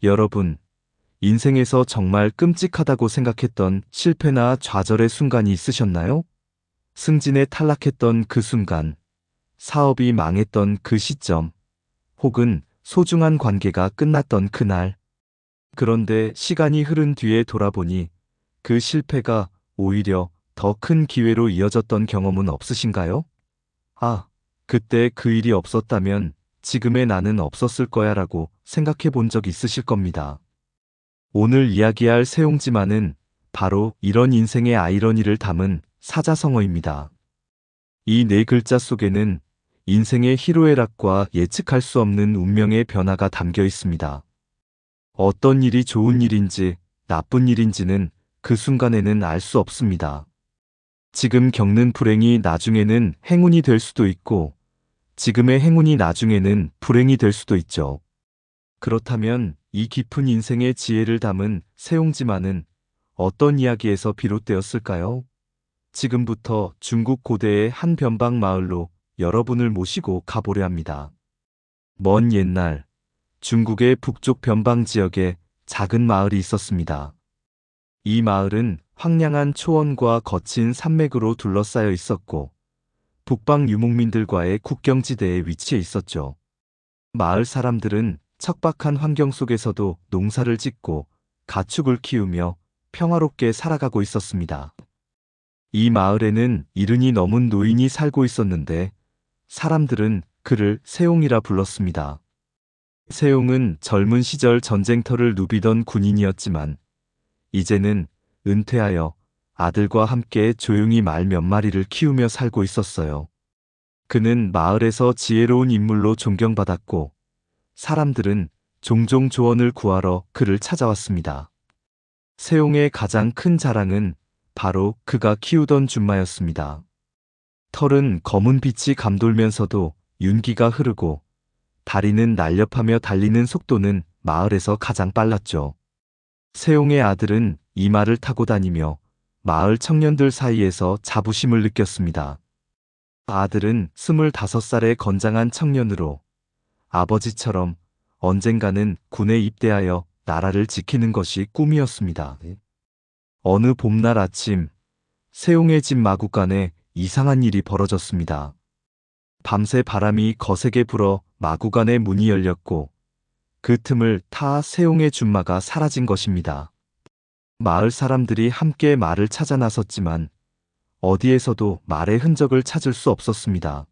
여러분, 인생에서 정말 끔찍하다고 생각했던 실패나 좌절의 순간이 있으셨나요? 승진에 탈락했던 그 순간, 사업이 망했던 그 시점, 혹은 소중한 관계가 끝났던 그날. 그런데 시간이 흐른 뒤에 돌아보니 그 실패가 오히려 더 큰 기회로 이어졌던 경험은 없으신가요? 아, 그때 그 일이 없었다면 지금의 나는 없었을 거야 라고 생각해 본 적 있으실 겁니다. 오늘 이야기할 세용지마는 바로 이런 인생의 아이러니를 담은 사자성어입니다. 이 네 글자 속에는 인생의 희로애락과 예측할 수 없는 운명의 변화가 담겨 있습니다. 어떤 일이 좋은 일인지 나쁜 일인지는 그 순간에는 알 수 없습니다. 지금 겪는 불행이 나중에는 행운이 될 수도 있고, 지금의 행운이 나중에는 불행이 될 수도 있죠. 그렇다면 이 깊은 인생의 지혜를 담은 세용지마는 어떤 이야기에서 비롯되었을까요? 지금부터 중국 고대의 한 변방 마을로 여러분을 모시고 가보려 합니다. 먼 옛날, 중국의 북쪽 변방 지역에 작은 마을이 있었습니다. 이 마을은 황량한 초원과 거친 산맥으로 둘러싸여 있었고, 북방 유목민들과의 국경지대에 위치해 있었죠. 마을 사람들은 척박한 환경 속에서도 농사를 짓고 가축을 키우며 평화롭게 살아가고 있었습니다. 이 마을에는 이른이 넘은 노인이 살고 있었는데 사람들은 그를 세용이라 불렀습니다. 세용은 젊은 시절 전쟁터를 누비던 군인이었지만 이제는 은퇴하여 아들과 함께 조용히 말 몇 마리를 키우며 살고 있었어요. 그는 마을에서 지혜로운 인물로 존경받았고 사람들은 종종 조언을 구하러 그를 찾아왔습니다. 세용의 가장 큰 자랑은 바로 그가 키우던 줌마였습니다. 털은 검은 빛이 감돌면서도 윤기가 흐르고 다리는 날렵하며 달리는 속도는 마을에서 가장 빨랐죠. 세용의 아들은 이 말을 타고 다니며 마을 청년들 사이에서 자부심을 느꼈습니다. 아들은 25살의 건장한 청년으로 아버지처럼 언젠가는 군에 입대하여 나라를 지키는 것이 꿈이었습니다. 어느 봄날 아침, 세용의 집 마구간에 이상한 일이 벌어졌습니다. 밤새 바람이 거세게 불어 마구간의 문이 열렸고 그 틈을 타 세용의 줌마가 사라진 것입니다. 마을 사람들이 함께 말을 찾아 나섰지만 어디에서도 말의 흔적을 찾을 수 없었습니다.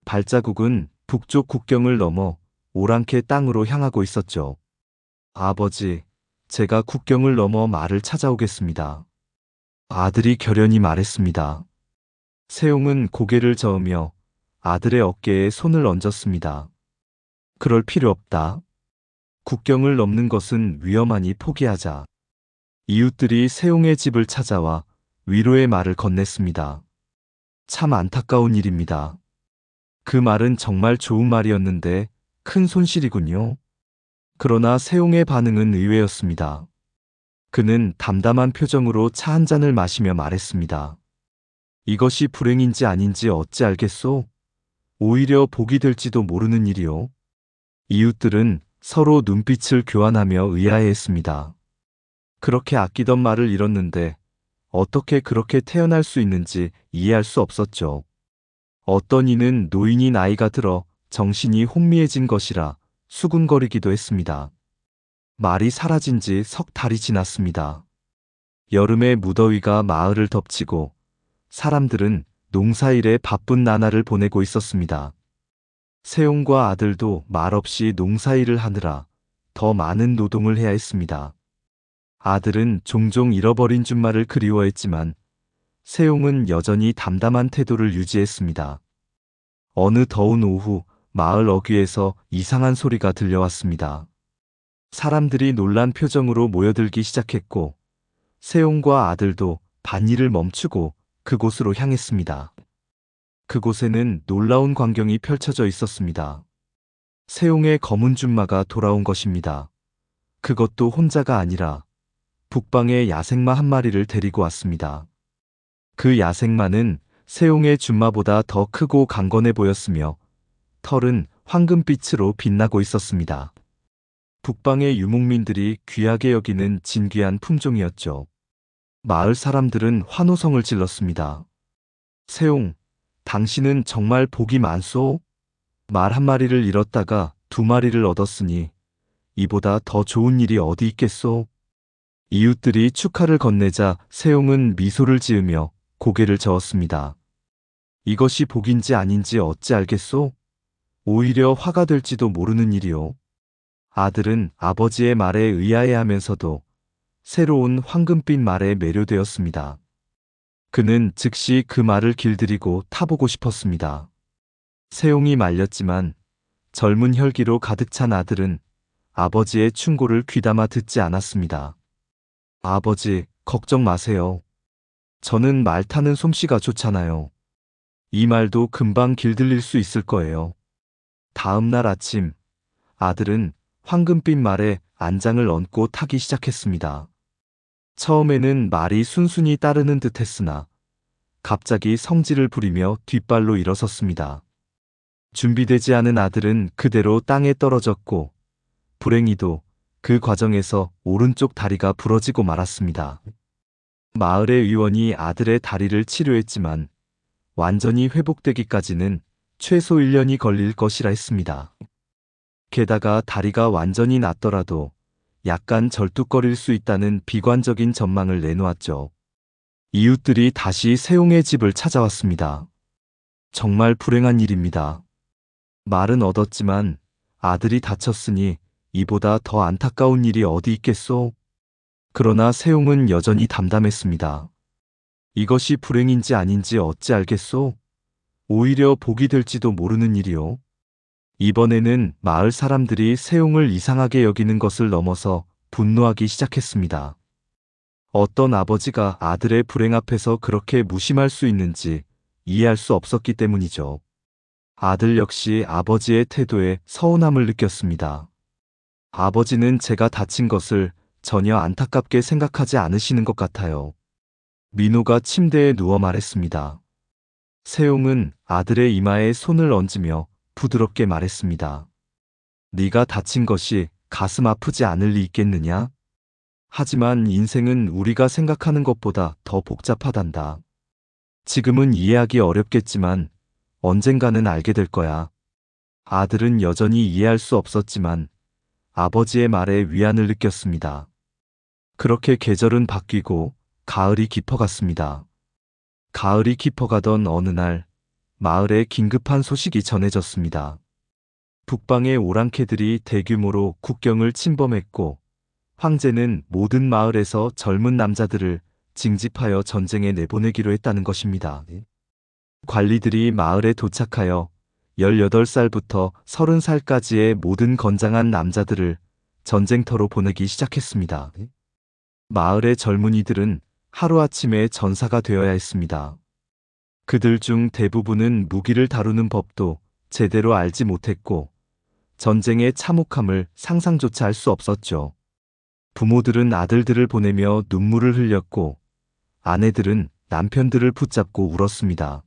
발자국은 북쪽 국경을 넘어 오랑캐 땅으로 향하고 있었죠. 아버지, 제가 국경을 넘어 말을 찾아오겠습니다. 아들이 결연히 말했습니다. 세용은 고개를 저으며 아들의 어깨에 손을 얹었습니다. 그럴 필요 없다. 국경을 넘는 것은 위험하니 포기하자. 이웃들이 세용의 집을 찾아와 위로의 말을 건넸습니다. 참 안타까운 일입니다. 그 말은 정말 좋은 말이었는데 큰 손실이군요. 그러나 세용의 반응은 의외였습니다. 그는 담담한 표정으로 차 한 잔을 마시며 말했습니다. 이것이 불행인지 아닌지 어찌 알겠소? 오히려 복이 될지도 모르는 일이요. 이웃들은 서로 눈빛을 교환하며 의아해했습니다. 그렇게 아끼던 말을 잃었는데 어떻게 그렇게 태어날 수 있는지 이해할 수 없었죠. 어떤 이는 노인이 나이가 들어 정신이 혼미해진 것이라 수군거리기도 했습니다. 말이 사라진 지 석 달이 지났습니다. 여름의 무더위가 마을을 덮치고 사람들은 농사일에 바쁜 나날을 보내고 있었습니다. 세용과 아들도 말없이 농사일을 하느라 더 많은 노동을 해야 했습니다. 아들은 종종 잃어버린 줌마를 그리워했지만 세용은 여전히 담담한 태도를 유지했습니다. 어느 더운 오후 마을 어귀에서 이상한 소리가 들려왔습니다. 사람들이 놀란 표정으로 모여들기 시작했고 세용과 아들도 밭일을 멈추고 그곳으로 향했습니다. 그곳에는 놀라운 광경이 펼쳐져 있었습니다. 세용의 검은 줌마가 돌아온 것입니다. 그것도 혼자가 아니라 북방의 야생마 한 마리를 데리고 왔습니다. 그 야생마는 세용의 줌마보다 더 크고 강건해 보였으며 털은 황금빛으로 빛나고 있었습니다. 북방의 유목민들이 귀하게 여기는 진귀한 품종이었죠. 마을 사람들은 환호성을 질렀습니다. 세용, 당신은 정말 복이 많소? 말 한 마리를 잃었다가 두 마리를 얻었으니 이보다 더 좋은 일이 어디 있겠소? 이웃들이 축하를 건네자 세용은 미소를 지으며 고개를 저었습니다. 이것이 복인지 아닌지 어찌 알겠소? 오히려 화가 될지도 모르는 일이오. 아들은 아버지의 말에 의아해하면서도 새로운 황금빛 말에 매료되었습니다. 그는 즉시 그 말을 길들이고 타보고 싶었습니다. 세용이 말렸지만 젊은 혈기로 가득 찬 아들은 아버지의 충고를 귀담아 듣지 않았습니다. 아버지, 걱정 마세요. 저는 말 타는 솜씨가 좋잖아요. 이 말도 금방 길들일 수 있을 거예요. 다음 날 아침, 아들은 황금빛 말에 안장을 얹고 타기 시작했습니다. 처음에는 말이 순순히 따르는 듯 했으나 갑자기 성질을 부리며 뒷발로 일어섰습니다. 준비되지 않은 아들은 그대로 땅에 떨어졌고 불행히도 그 과정에서 오른쪽 다리가 부러지고 말았습니다. 마을의 의원이 아들의 다리를 치료했지만 완전히 회복되기까지는 최소 1년이 걸릴 것이라 했습니다. 게다가 다리가 완전히 낫더라도 약간 절뚝거릴 수 있다는 비관적인 전망을 내놓았죠. 이웃들이 다시 세용의 집을 찾아왔습니다. 정말 불행한 일입니다. 말은 얻었지만 아들이 다쳤으니 이보다 더 안타까운 일이 어디 있겠소? 그러나 세용은 여전히 담담했습니다. 이것이 불행인지 아닌지 어찌 알겠소? 오히려 복이 될지도 모르는 일이오. 이번에는 마을 사람들이 세용을 이상하게 여기는 것을 넘어서 분노하기 시작했습니다. 어떤 아버지가 아들의 불행 앞에서 그렇게 무심할 수 있는지 이해할 수 없었기 때문이죠. 아들 역시 아버지의 태도에 서운함을 느꼈습니다. 아버지는 제가 다친 것을 전혀 안타깝게 생각하지 않으시는 것 같아요. 민호가 침대에 누워 말했습니다. 세용은 아들의 이마에 손을 얹으며 부드럽게 말했습니다. 네가 다친 것이 가슴 아프지 않을 리 있겠느냐? 하지만 인생은 우리가 생각하는 것보다 더 복잡하단다. 지금은 이해하기 어렵겠지만 언젠가는 알게 될 거야. 아들은 여전히 이해할 수 없었지만 아버지의 말에 위안을 느꼈습니다. 그렇게 계절은 바뀌고 가을이 깊어갔습니다. 가을이 깊어가던 어느 날 마을에 긴급한 소식이 전해졌습니다. 북방의 오랑캐들이 대규모로 국경을 침범했고 황제는 모든 마을에서 젊은 남자들을 징집하여 전쟁에 내보내기로 했다는 것입니다. 관리들이 마을에 도착하여 18살부터 30살까지의 모든 건장한 남자들을 전쟁터로 보내기 시작했습니다. 마을의 젊은이들은 하루아침에 전사가 되어야 했습니다. 그들 중 대부분은 무기를 다루는 법도 제대로 알지 못했고 전쟁의 참혹함을 상상조차 할 수 없었죠. 부모들은 아들들을 보내며 눈물을 흘렸고 아내들은 남편들을 붙잡고 울었습니다.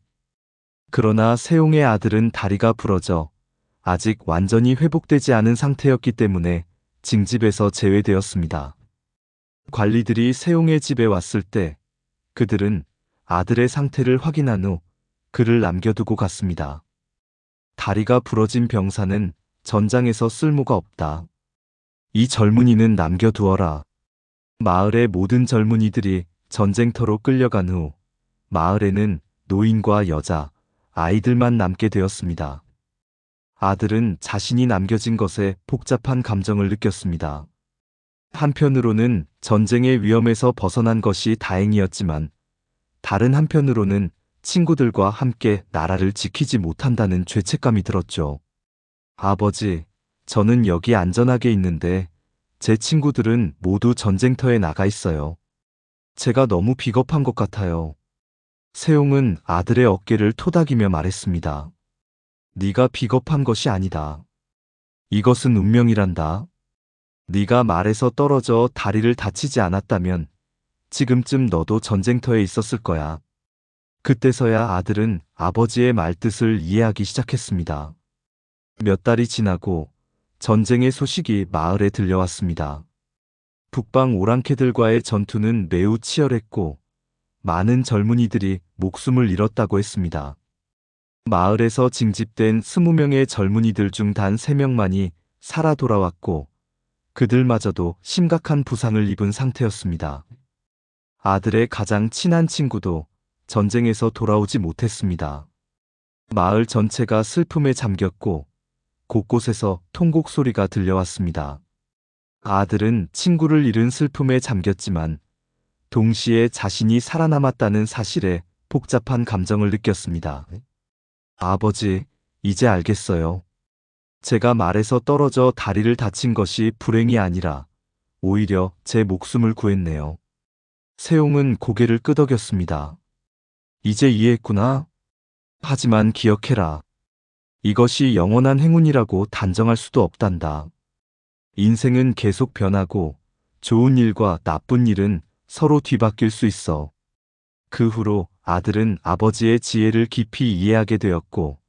그러나 세용의 아들은 다리가 부러져 아직 완전히 회복되지 않은 상태였기 때문에 징집에서 제외되었습니다. 관리들이 세용의 집에 왔을 때 그들은 아들의 상태를 확인한 후 그를 남겨두고 갔습니다. 다리가 부러진 병사는 전장에서 쓸모가 없다. 이 젊은이는 남겨두어라. 마을의 모든 젊은이들이 전쟁터로 끌려간 후 마을에는 노인과 여자, 아이들만 남게 되었습니다. 아들은 자신이 남겨진 것에 복잡한 감정을 느꼈습니다. 한편으로는 전쟁의 위험에서 벗어난 것이 다행이었지만 다른 한편으로는 친구들과 함께 나라를 지키지 못한다는 죄책감이 들었죠. 아버지, 저는 여기 안전하게 있는데 제 친구들은 모두 전쟁터에 나가 있어요. 제가 너무 비겁한 것 같아요. 세용은 아들의 어깨를 토닥이며 말했습니다. 네가 비겁한 것이 아니다. 이것은 운명이란다. 네가 말에서 떨어져 다리를 다치지 않았다면 지금쯤 너도 전쟁터에 있었을 거야. 그때서야 아들은 아버지의 말뜻을 이해하기 시작했습니다. 몇 달이 지나고 전쟁의 소식이 마을에 들려왔습니다. 북방 오랑캐들과의 전투는 매우 치열했고 많은 젊은이들이 목숨을 잃었다고 했습니다. 마을에서 징집된 20명의 젊은이들 중 단 3명만이 살아 돌아왔고 그들마저도 심각한 부상을 입은 상태였습니다. 아들의 가장 친한 친구도 전쟁에서 돌아오지 못했습니다. 마을 전체가 슬픔에 잠겼고 곳곳에서 통곡 소리가 들려왔습니다. 아들은 친구를 잃은 슬픔에 잠겼지만 동시에 자신이 살아남았다는 사실에 복잡한 감정을 느꼈습니다. 아버지, 이제 알겠어요. 제가 말에서 떨어져 다리를 다친 것이 불행이 아니라 오히려 제 목숨을 구했네요. 세용은 고개를 끄덕였습니다. 이제 이해했구나. 하지만 기억해라. 이것이 영원한 행운이라고 단정할 수도 없단다. 인생은 계속 변하고 좋은 일과 나쁜 일은 서로 뒤바뀔 수 있어. 그 후로 아들은 아버지의 지혜를 깊이 이해하게 되었고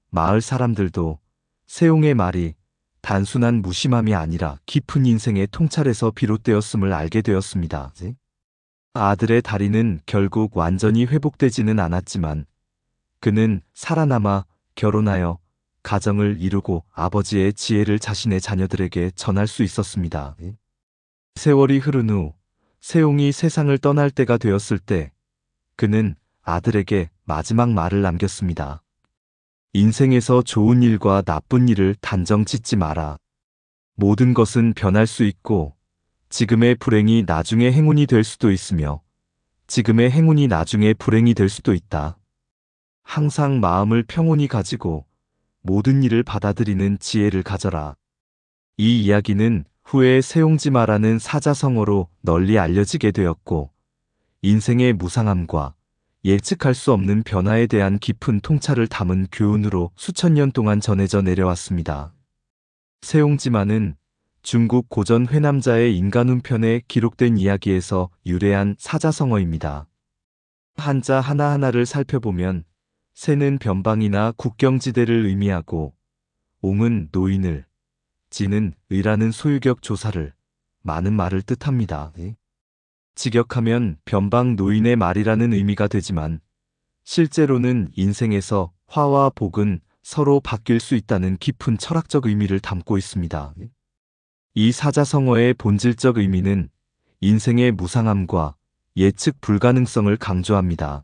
마을 사람들도 세용의 말이 단순한 무심함이 아니라 깊은 인생의 통찰에서 비롯되었음을 알게 되었습니다. 아들의 다리는 결국 완전히 회복되지는 않았지만 그는 살아남아 결혼하여 가정을 이루고 아버지의 지혜를 자신의 자녀들에게 전할 수 있었습니다. 세월이 흐른 후 세용이 세상을 떠날 때가 되었을 때 그는 아들에게 마지막 말을 남겼습니다. 인생에서 좋은 일과 나쁜 일을 단정 짓지 마라. 모든 것은 변할 수 있고 지금의 불행이 나중에 행운이 될 수도 있으며 지금의 행운이 나중에 불행이 될 수도 있다. 항상 마음을 평온히 가지고 모든 일을 받아들이는 지혜를 가져라. 이 이야기는 후에 세용지마라는 사자성어로 널리 알려지게 되었고 인생의 무상함과 예측할 수 없는 변화에 대한 깊은 통찰을 담은 교훈으로 수천 년 동안 전해져 내려왔습니다. 세용지마는 중국 고전 회남자의 인간운편에 기록된 이야기에서 유래한 사자성어입니다. 한자 하나하나를 살펴보면 세는 변방이나 국경지대를 의미하고 옹은 노인을, 지는 의라는 소유격 조사를, 많은 말을 뜻합니다. 직역하면 변방 노인의 말이라는 의미가 되지만 실제로는 인생에서 화와 복은 서로 바뀔 수 있다는 깊은 철학적 의미를 담고 있습니다. 이 사자성어의 본질적 의미는 인생의 무상함과 예측 불가능성을 강조합니다.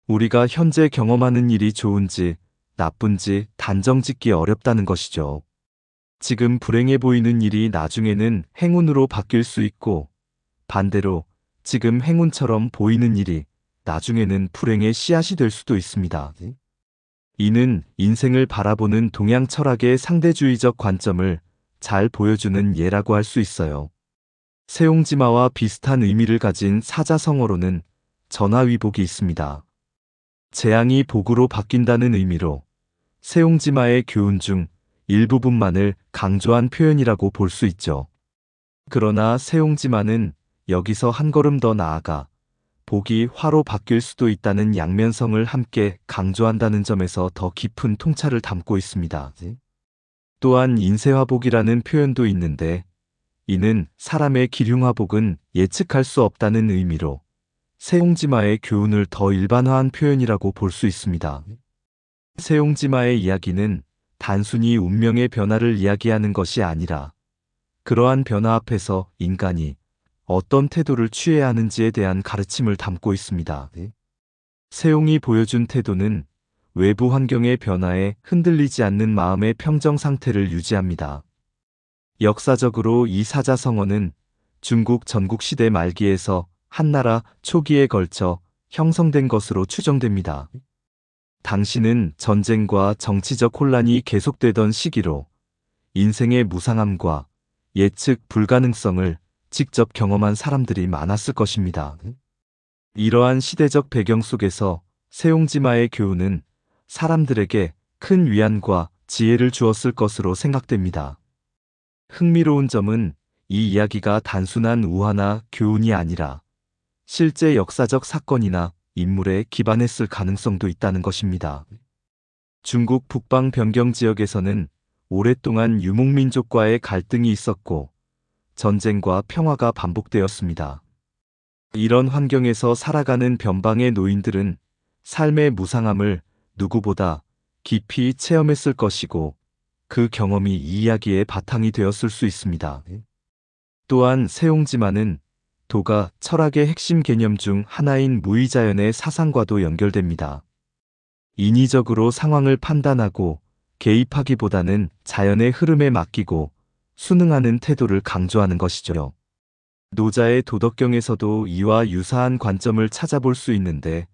우리가 현재 경험하는 일이 좋은지 나쁜지 단정짓기 어렵다는 것이죠. 지금 불행해 보이는 일이 나중에는 행운으로 바뀔 수 있고 반대로 지금 행운처럼 보이는 일이 나중에는 불행의 씨앗이 될 수도 있습니다. 이는 인생을 바라보는 동양 철학의 상대주의적 관점을 잘 보여주는 예라고 할 수 있어요. 세용지마와 비슷한 의미를 가진 사자성어로는 전화위복이 있습니다. 재앙이 복으로 바뀐다는 의미로 세용지마의 교훈 중 일부분만을 강조한 표현이라고 볼 수 있죠. 그러나 세용지마는 여기서 한 걸음 더 나아가 복이 화로 바뀔 수도 있다는 양면성을 함께 강조한다는 점에서 더 깊은 통찰을 담고 있습니다. 또한 인세화복이라는 표현도 있는데 이는 사람의 기륭화복은 예측할 수 없다는 의미로 세용지마의 교훈을 더 일반화한 표현이라고 볼 수 있습니다. 세용지마의 이야기는 단순히 운명의 변화를 이야기하는 것이 아니라 그러한 변화 앞에서 인간이 어떤 태도를 취해야 하는지에 대한 가르침을 담고 있습니다. 세용이 보여준 태도는 외부 환경의 변화에 흔들리지 않는 마음의 평정 상태를 유지합니다. 역사적으로 이 사자성어는 중국 전국시대 말기에서 한나라 초기에 걸쳐 형성된 것으로 추정됩니다. 당시는 전쟁과 정치적 혼란이 계속되던 시기로 인생의 무상함과 예측 불가능성을 직접 경험한 사람들이 많았을 것입니다. 이러한 시대적 배경 속에서 세용지마의 교훈은 사람들에게 큰 위안과 지혜를 주었을 것으로 생각됩니다. 흥미로운 점은 이 이야기가 단순한 우화나 교훈이 아니라 실제 역사적 사건이나 인물에 기반했을 가능성도 있다는 것입니다. 중국 북방 변경 지역에서는 오랫동안 유목민족과의 갈등이 있었고 전쟁과 평화가 반복되었습니다. 이런 환경에서 살아가는 변방의 노인들은 삶의 무상함을 누구보다 깊이 체험했을 것이고 그 경험이 이 이야기의 바탕이 되었을 수 있습니다. 또한 세옹지마는 도가 철학의 핵심 개념 중 하나인 무의자연의 사상과도 연결됩니다. 인위적으로 상황을 판단하고 개입하기보다는 자연의 흐름에 맡기고 순응하는 태도를 강조하는 것이죠. 노자의 도덕경에서도 이와 유사한 관점을 찾아볼 수 있는데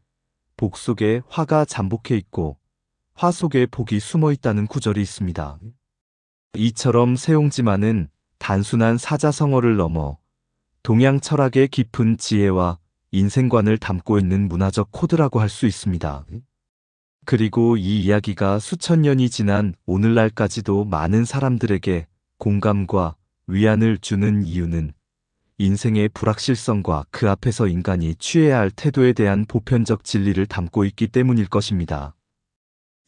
복 속에 화가 잠복해 있고 화 속에 복이 숨어 있다는 구절이 있습니다. 이처럼 세옹지마는 단순한 사자성어를 넘어 동양 철학의 깊은 지혜와 인생관을 담고 있는 문화적 코드라고 할 수 있습니다. 그리고 이 이야기가 수천 년이 지난 오늘날까지도 많은 사람들에게 공감과 위안을 주는 이유는 인생의 불확실성과 그 앞에서 인간이 취해야 할 태도에 대한 보편적 진리를 담고 있기 때문일 것입니다.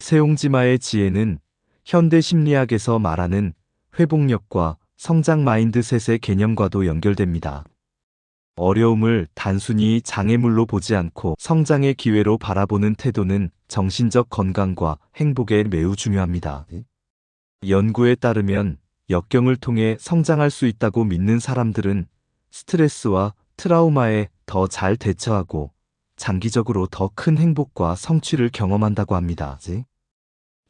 세옹지마의 지혜는 현대 심리학에서 말하는 회복력과 성장 마인드셋의 개념과도 연결됩니다. 어려움을 단순히 장애물로 보지 않고 성장의 기회로 바라보는 태도는 정신적 건강과 행복에 매우 중요합니다. 연구에 따르면 역경을 통해 성장할 수 있다고 믿는 사람들은 스트레스와 트라우마에 더 잘 대처하고 장기적으로 더 큰 행복과 성취를 경험한다고 합니다.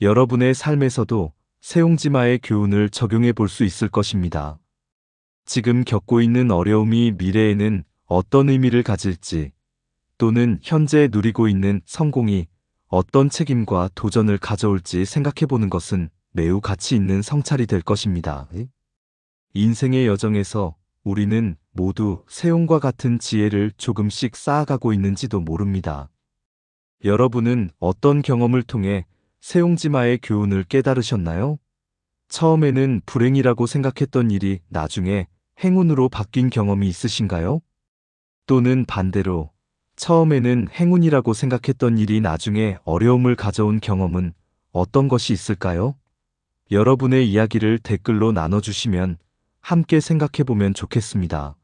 여러분의 삶에서도 세옹지마의 교훈을 적용해 볼 수 있을 것입니다. 지금 겪고 있는 어려움이 미래에는 어떤 의미를 가질지, 또는 현재 누리고 있는 성공이 어떤 책임과 도전을 가져올지 생각해 보는 것은 매우 가치 있는 성찰이 될 것입니다. 인생의 여정에서 우리는 모두 세옹과 같은 지혜를 조금씩 쌓아가고 있는지도 모릅니다. 여러분은 어떤 경험을 통해 세옹지마의 교훈을 깨달으셨나요? 처음에는 불행이라고 생각했던 일이 나중에 행운으로 바뀐 경험이 있으신가요? 또는 반대로 처음에는 행운이라고 생각했던 일이 나중에 어려움을 가져온 경험은 어떤 것이 있을까요? 여러분의 이야기를 댓글로 나눠주시면 함께 생각해보면 좋겠습니다.